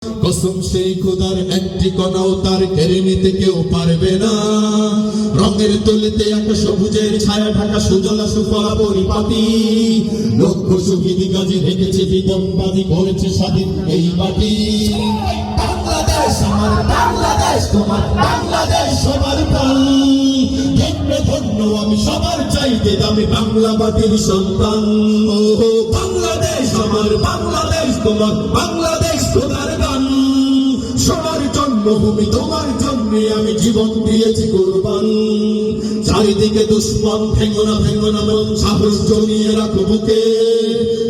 কসম সেই খোদার একটি কণাও তার কেড়ে নিতে কেউ পারবে না। রঙের তলিতে এক সবুজের ছায়া ঢাকা সুজলা সুফলা পরিপাটি, লক্ষ শহীদ গাজী রেখেছে জীবনবাজি করেছে স্বাধীন এই মাটি। বাংলাদেশ আমার বাংলাদেশ তোমার বাংলাদেশ সবার প্রাণ, ধন্য ধন্য আমি সবার চাইতে দামি বাংলা মাটির সন্তান। ও বাংলাদেশ আমার বাংলাদেশ তোমার বাংলাদেশ খোদার গান, সবার জন্মভূমি তোমার জন্য আমি জীবন দিয়েছি কুরবান। চারিদিকে দুশ্মন ভেঙো না মন, সাহস জমিয়ে রাখো বুকে,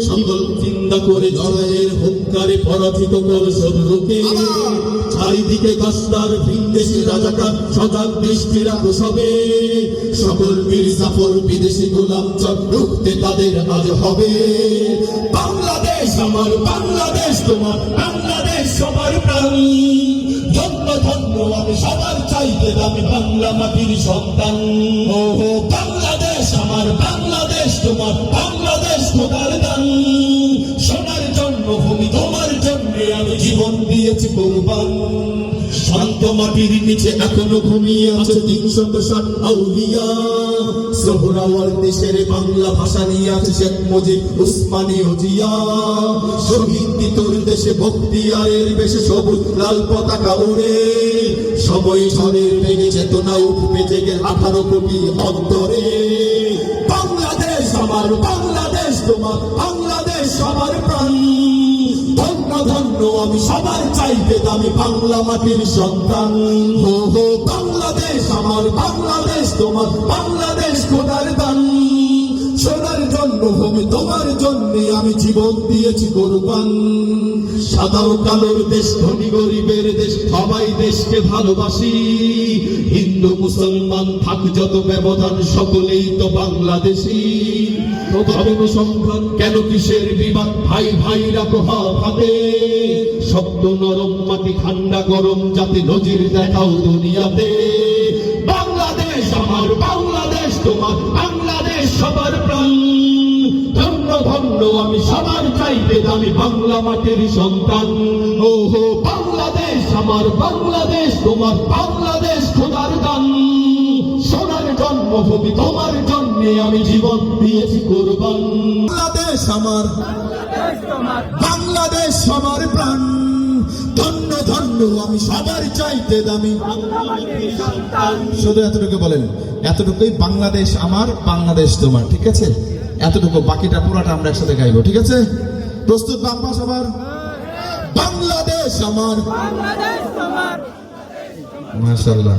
সংকল্প চিন্তা করে লড়াইয়ের হুঙ্কারে পরাজিত কর শত্রুকে। চারিদিকে গাস্তার ভিনদেশি রাজাকার সজাগ দৃষ্টি রাখো সবে, সকল বীর জাফর বিদেশি গোলাম চক রুখতে তাদের আজ হবে। বাংলাদেশ আমার বাংলাদেশ তোমার বাংলাদেশ সবার প্রাণ, ধন্য ধন্য আমি সবার চাইতে দামি বাংলা মাটির সন্তান। ও বাংলাদেশ আমার বাংলাদেশ তোমার বাংলাদেশ খোদার দান, সোনার জন্মভূমি তোমার জন্য আমি জীবন দিয়েছি কুরবান। শান্ত মাটির নিচে এখনো ঘুমিয়ে আছে ৩৬০ আউলিয়া, সোহরাওয়ার্দী দেশের বাংলা ভাষা নিয়ে আছে শেখ মুজিব উসমানী ও জিয়া। শহীদ তোর দেশে বখতিয়ারের বেশে সবুজ লাল পতাকা উড়ে, সময় ঝড়ের বেগে চেতনা উঠবে জেগে 18 কোটি অন্তরে। বাংলাদেশ আমার বাংলাদেশ তোমার বাংলাদেশ সবার প্রাণ, ধন্য ধন্য আমি সবার চাইতে দামি বাংলা মাটির সন্তান। হো হো বাংলাদেশ আমার বাংলাদেশ তোমার বাংলাদেশ খোদার দান, সোনার জন্মভূমি তোমার জন্য আমি জীবন দিয়েছি কুরবান। সাদা ও কালোর দেশ ধনী গরিবের দেশ সবাই দেশকে ভালোবাসি, হিন্দু মুসলমান থাক যত ব্যবধান সকলেই তো বাংলাদেশি। তবে সংখ্যান কেন কিসের বিবাদ, ভাই ভাই রাখো হাতে, শক্ত নরম মাটি ঠান্ডা গরম যাতে নজির দেখাও দুনিয়াতে। বাংলাদেশ আমার বাংলাদেশ তোমার বাংলাদেশ সবার প্রাণ, ধন্য ধন্য আমি সবার চাইতে দামি বাংলা মাটির সন্তান। ও হো বাংলাদেশ আমার বাংলাদেশ তোমার বাংলাদেশ খোদার দান, সোনার জন্মভূমি তোমার জন্য আমি জীবন দিয়েছি কুরবান। বাংলাদেশ আমার বাংলাদেশ সবার প্রাণ, ধন্য ধন্য আমি সবার চাইতে দামি। শুধু এতটুকু বলেন, এতটুকুই বাংলাদেশ আমার বাংলাদেশ তোমার, ঠিক আছে? এতটুকু, বাকিটা পুরাটা আমরা একসাথে গাইবো, ঠিক আছে? প্রস্তুত? বাম পাশ আবার বাংলাদেশ আমার বাংলাদেশ তোমার, মাশাআল্লাহ।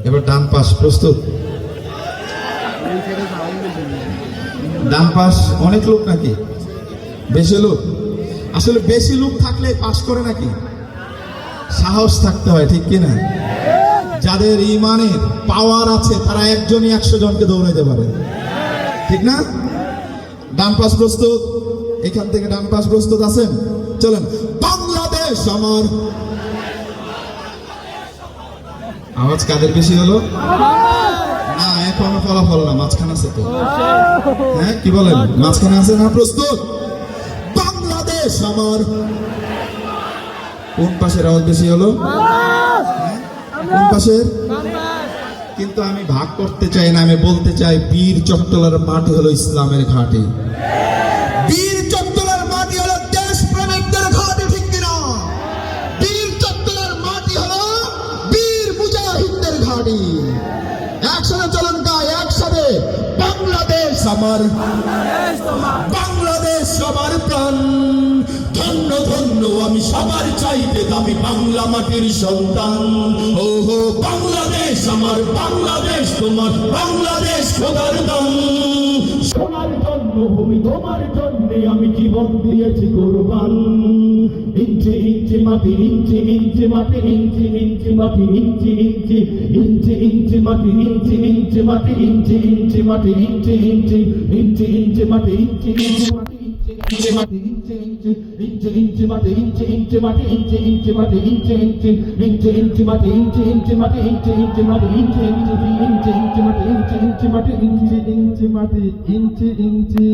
এবার ডান পাশ প্রস্তুত? ডান পাশ অনেক লোক নাকি? বেশি লোক? আসলে বেশি লোক থাকলে পাস করে নাকি? সাহস থাকতে হয়, ঠিক কিনা? যাদের ইমানের পাওয়ার আছে তারা একজনই 100 জনকে দৌড়াইতে পারে, ঠিক না? ডান পাশ প্রস্তুত? এখান থেকে ডান পাশ প্রস্তুত আছেন? চলেন। বাংলাদেশ আমার, আওয়াজ কাদের বেশি হলো? না এখনো ফলাফল না, মাঝখানে আছে তো। হ্যাঁ কি বলেন, মাঝখানে আছে না? প্রস্তুত? বাংলাদেশ আমার, কোন পাশের আওয়াজ বেশি হলো? কোন পাশের? কিন্তু আমি ভাগ করতে চাই না, আমি বলতে চাই বীর চট্টলার মাটি হলো ইসলামের ঘাঁটি, বীর চট্টলার মাটি হলো দেশ প্রেমিকদের ঘাঁটি, ঠিক কিনা? বীর চট্টলার মাটি হলো বীর মুজাহিদদের ঘাঁটি। একসাথে চলুন গাই, একসাথে। বাংলাদেশ আমার বাংলাদেশ সবার প্রাণ, ধন্য ধন্য আমি সবার চাইতে দামি বাংলা মাটির সন্তান। ও হো বাংলাদেশ আমার বাংলাদেশ তোমার বাংলাদেশ খোদার দান, সোনার জন্মভূমি তোমার জন্য আমি জীবন দিয়েছি কুরবান। ইঞ্চি ইঞ্চি মাটি ইঞ্চি ইঞ্চি মাটি ইঞ্চি ইঞ্চি মাটি ইঞ্চি ইঞ্চি ইঞ্চি ইঞ্চি মাটি ইঞ্চি ইঞ্চি মাটি ইঞ্চি ইঞ্চি মাটি ইঞ্চি ইঞ্চি ইঞ্চি ইঞ্চি মাটি ইঞ্চি ইঞ্চি মাটি inci mati inci inci inci inci mati inci inci mati inci inci mati inci inci inci inci mati inci inci mati inci inci mati inci inci inci inci mati inci inci mati inci inci mati inci inci